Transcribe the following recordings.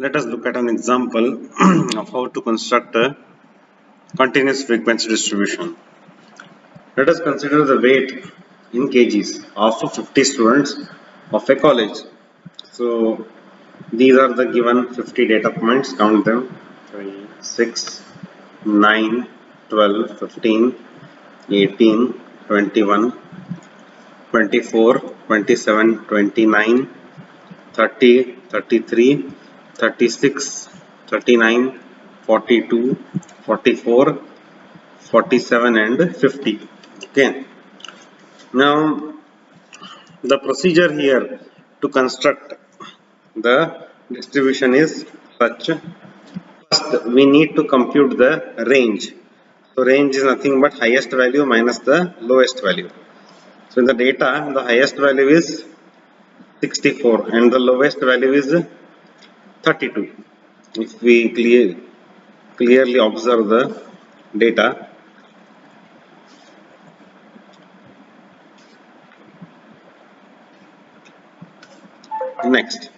Let us look at an example of how to construct a continuous frequency distribution. Let us consider the weight in kgs of 50 students of a college. So these are the given 50 data points. Count them: 3, 6, 9, 12, 15, 18, 21, 24, 27, 29, 30, 33, 36, 39, 42, 44, 47 and 50. Okay. Now the procedure here to construct the distribution is such. First we need to compute the range. So range is nothing but highest value minus the lowest value. So in the data the highest value is 64 and the lowest value is 32. If we clearly observe the data, next.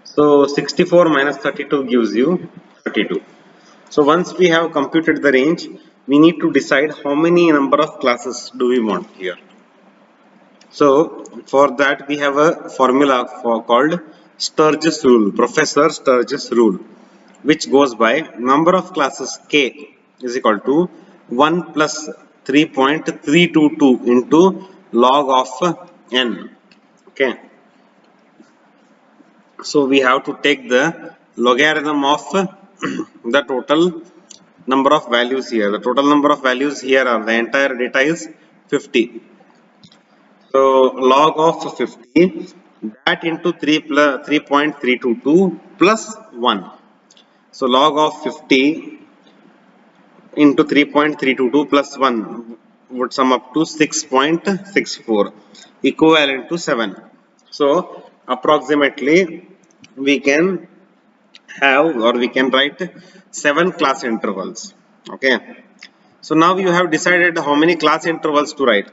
So 64 minus 32 gives you 32. So once we have computed the range, we need to decide how many number of classes do we want here. So for that we have a formula called Sturgis rule, Professor Sturgis rule, which goes by number of classes k is equal to 1 plus 3.322 into log of n. Okay. So we have to take the logarithm of the total number of values here. The total number of values here are the entire data is 50. So log of 50, that into 3.322 plus 1. So log of 50 into 3.322 plus 1 would sum up to 6.64, equivalent to 7. So approximately we can have, or we can write 7 class intervals. Okay. So now you have decided how many class intervals to write.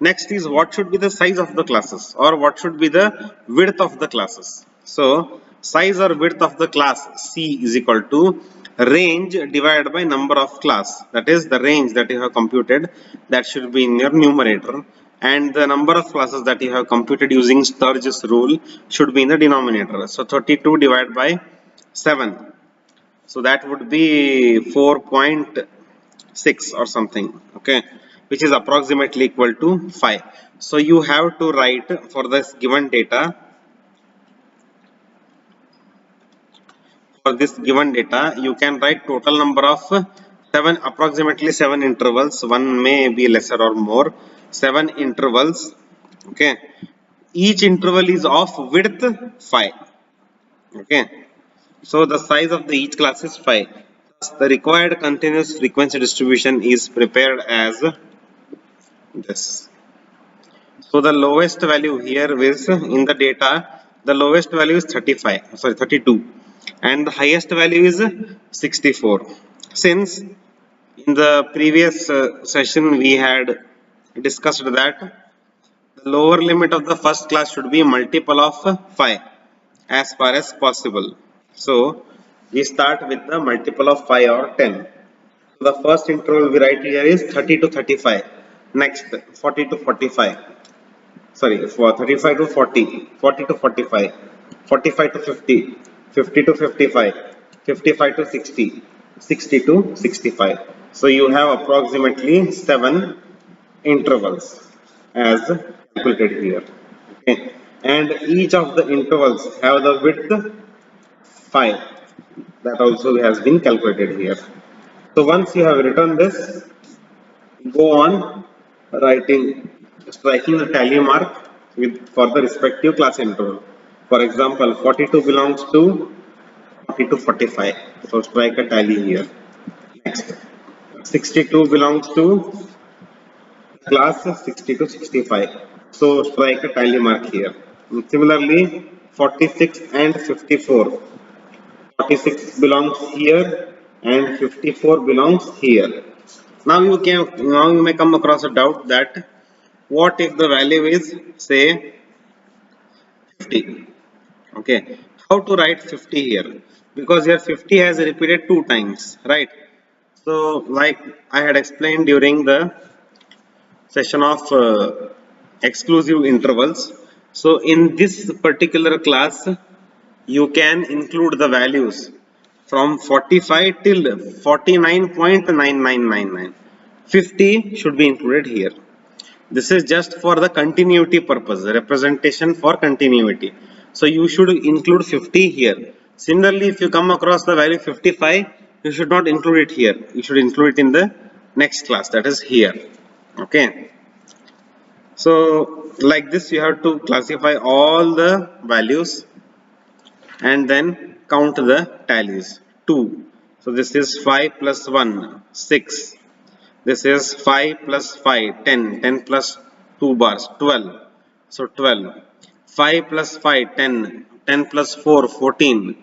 Next is what should be the size of the classes, or what should be the width of the classes. So size or width of the class C is equal to range divided by number of class. That is the range that you have computed, that should be in your numerator, and the number of classes that you have computed using Sturgis rule should be in the denominator. So 32 divided by 7. So that would be 4.6 or something. Okay, which is approximately equal to 5. So you have to write for this given data, you can write total number of 7, approximately 7 intervals. One may be lesser or more. 7 intervals. Okay, each interval is of width 5. Okay, so the size of the each class is 5. Thus the required continuous frequency distribution is prepared as this. So the lowest value here is in the data, the lowest value is 32, and the highest value is 64. Since in the previous session we had discussed that the lower limit of the first class should be multiple of 5 as far as possible. So we start with the multiple of 5 or 10. So the first interval we write here is 30 to 35. Next 40 to 45. Sorry, for 35 to 40, 40 to 45, 45 to 50, 50 to 55, 55 to 60, 60 to 65. So you have approximately 7 intervals as calculated here. Okay. And each of the intervals have the width 5. That also has been calculated here. So once you have written this, go on striking the tally mark for the respective class interval. For example, 42 belongs to 40 to 45. So strike a tally here. Next, 62 belongs to class 60 to 65. So strike a tally mark here. And similarly, 46 and 54. 46 belongs here and 54 belongs here. Now you may come across a doubt that what if the value is say 50? Okay, How to write 50 here? Because here 50 has repeated 2 times, right? So like I had explained during the session of exclusive intervals. So in this particular class, you can include the values from 45 till 49.9999. 50 should be included here. This is just for the continuity purpose, representation for continuity. So you should include 50 here. Similarly, if you come across the value 55, you should not include it here. You should include it in the next class, that is here. Okay. So like this, you have to classify all the values and then count the tallies. 2. So this is 5 plus 1, 6. This is 5 plus 5, 10. 10 plus 2 bars, 12. So 12. 5 plus 5, 10. 10 plus 4, 14.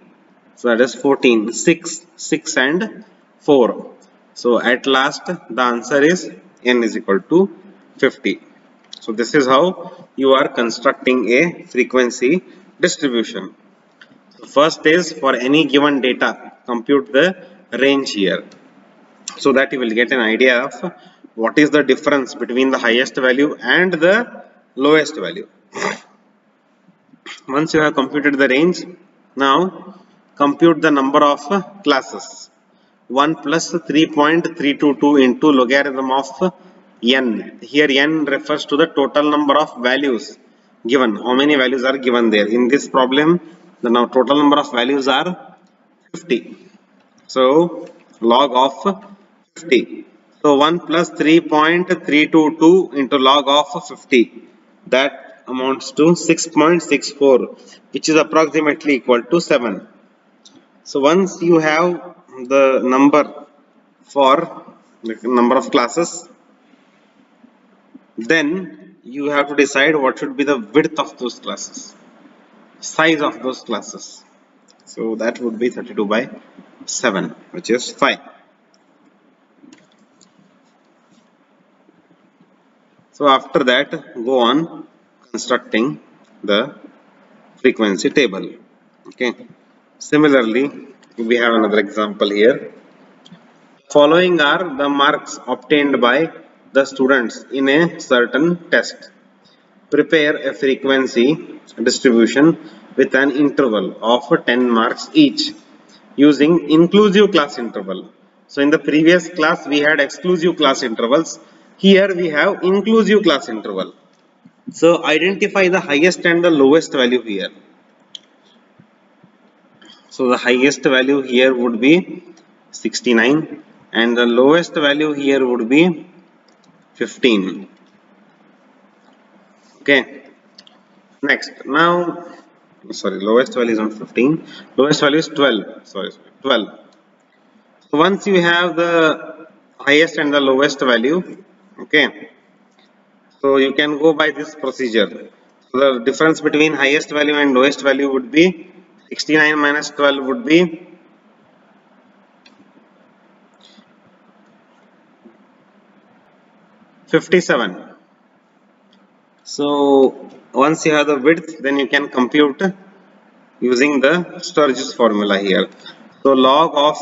So that is 14. 6, 6 and 4. So at last the answer is n is equal to 50. So this is how you are constructing a frequency distribution. So first is for any given data, compute the range here, so that you will get an idea of what is the difference between the highest value and the lowest value. Once you have computed the range, now compute the number of classes. 1 plus 3.322 into logarithm of n. Here n refers to the total number of values given. How many values are given there? In this problem, the now total number of values are 50. So log of 50. So 1 plus 3.322 into log of 50. That amounts to 6.64, which is approximately equal to 7. So once you have the number for the number of classes, then you have to decide what should be the width of those classes, size of those classes. So that would be 32 by 7, which is 5. So after that, go on constructing the frequency table. Okay. Similarly, we have another example here. Following are the marks obtained by the students in a certain test. Prepare a frequency distribution with an interval of 10 marks each using inclusive class interval. So in the previous class we had exclusive class intervals. Here we have inclusive class interval. So identify the highest and the lowest value here. So the highest value here would be 69 and the lowest value here would be 15. Okay. Next, now, sorry, lowest value is not 15. Lowest value is 12. Sorry, 12. So once you have the highest and the lowest value, okay, so you can go by this procedure. So the difference between highest value and lowest value would be 69 minus 12 would be 57. So once you have the width, then you can compute using the Sturge's formula here. So log of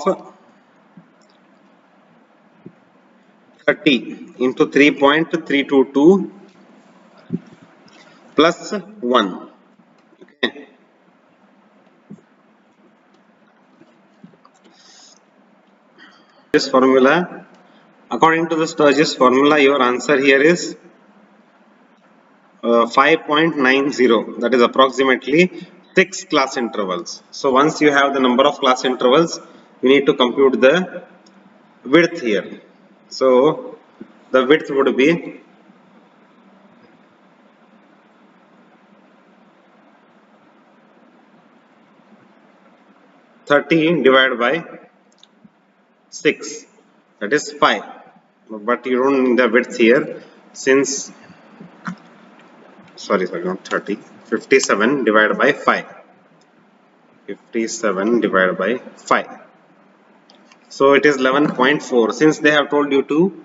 30 into 3.322 plus 1. Okay. This formula, according to the Sturge's formula, your answer here is 5.90. That is approximately 6 class intervals. So once you have the number of class intervals, you need to compute the width here. So the width would be 30 divided by 6, that is 5. But you don't need the width here since, sorry, not 30, 57 divided by 5. 57 divided by 5. So it is 11.4. Since they have told you to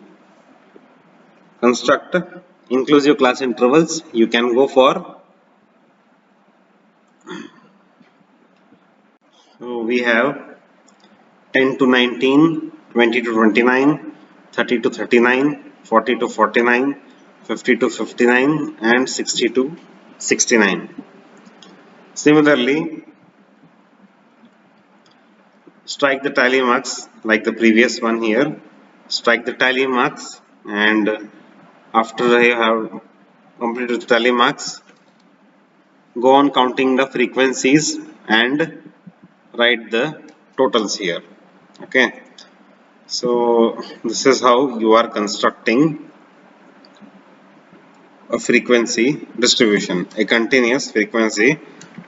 construct inclusive class intervals, you can go for So we have 10 to 19, 20 to 29, 30 to 39, 40 to 49, 50 to 59, and 60 to 69. Similarly, strike the tally marks like the previous one here. Strike the tally marks, and after you have completed the tally marks, go on counting the frequencies and write the totals here. Okay. So this is how you are constructing a frequency distribution, a continuous frequency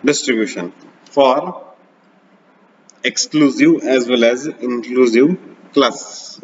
distribution for exclusive as well as inclusive classes.